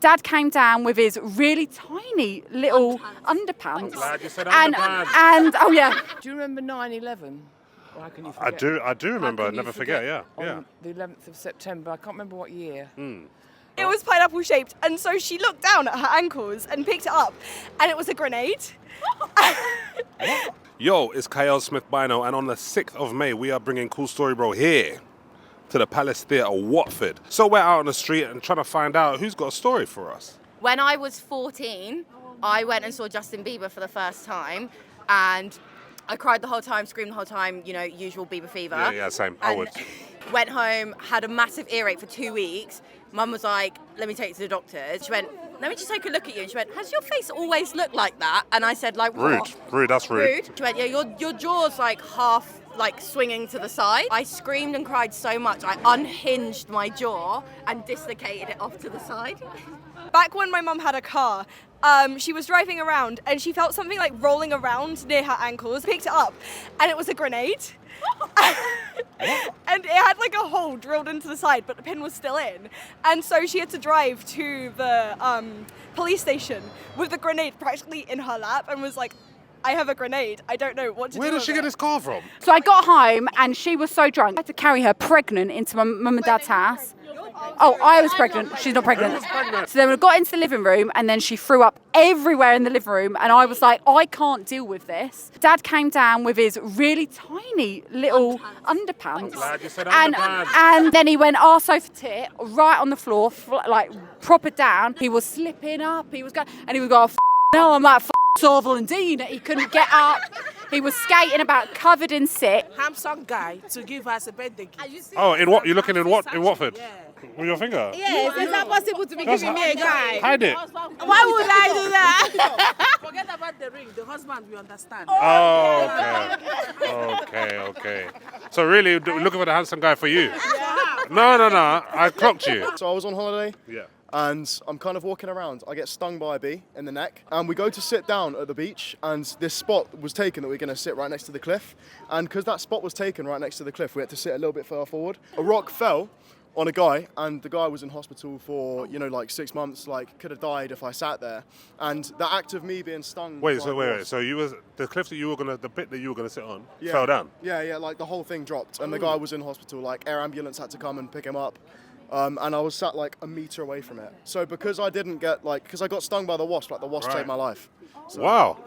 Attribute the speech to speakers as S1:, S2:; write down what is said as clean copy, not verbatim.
S1: Dad came down with his really tiny little underpants.
S2: Glad you said
S1: and,
S2: underpants.
S1: and oh yeah.
S3: Do you remember 9/11? Or how can you forget?
S2: I do remember.
S3: How
S2: I
S3: can you
S2: never forget. Yeah.
S3: On the 11th of September, I can't remember what year.
S4: It was pineapple shaped, and so she looked down at her ankles and picked it up, and it was a grenade.
S2: Yo, it's Kyle Smith Bino, and on the 6th of May, we are bringing Kool Story Bro here to the Palace Theatre, Watford. So we're out on the street and trying to find out who's got a story for us.
S5: When I was 14, I went and saw Justin Bieber for the first time, and I cried the whole time, screamed the whole time, you know, usual Bieber fever.
S2: Yeah, same. I would.
S5: Went home, had a massive earache for 2 weeks. Mum was like, let me take you to the doctors. She went, let me just take a look at you. And she went, has your face always looked like that? And I said, like, what?
S2: Rude, that's rude.
S5: She went, yeah, your jaw's like half like swinging to the side. I screamed and cried so much, I unhinged my jaw and dislocated it off to the side.
S4: Back when my mum had a car, she was driving around and she felt something like rolling around near her ankles, picked it up, and it was a grenade. And it had like a hole drilled into the side, but the pin was still in. And so she had to drive to the police station with the grenade practically in her lap and was like, I have a grenade. I don't know what to do.
S2: Where did she get this car from?
S1: So I got home and she was so drunk. I had to carry her pregnant into my mum and dad's house. Oh, I was pregnant. She's not pregnant. So then we got into the living room and then she threw up everywhere in the living room and I was like, I can't deal with this. Dad came down with his really tiny little underpants.
S2: Glad you said
S1: and,
S2: underpants.
S1: and then he went arse over tit right on the floor, like proper down. He was slipping up. He was going, and he was going, no, I'm like, Sorval and Dean. He couldn't get up. He was skating about, covered in sick.
S6: Handsome guy to give us a birthday gift.
S2: Oh, in what? You're looking in what? In Watford?
S6: Yeah.
S2: With your finger?
S6: Yes, is that possible to be giving me a guy?
S2: Hide it.
S6: Why would I do that? Forget about the ring. The husband will understand.
S2: Oh, okay. So really, looking for the handsome guy for you? No. I clocked you.
S7: So I was on holiday.
S2: Yeah.
S7: And I'm kind of walking around. I get stung by a bee in the neck. And we go to sit down at the beach, and this spot was taken that we're going to sit right next to the cliff. And because that spot was taken right next to the cliff, we had to sit a little bit further forward. A rock fell on a guy, and the guy was in hospital for, like 6 months, like could have died if I sat there. And the act of me being stung.
S2: Wait. So you was the cliff that you were the bit that you were gonna sit on,
S7: yeah,
S2: fell down.
S7: Yeah. Like the whole thing dropped, and the guy was in hospital. Like air ambulance had to come and pick him up. And I was sat like a meter away from it. So because I didn't get because I got stung by the wasp, like the wasp saved my life. So.
S2: Wow.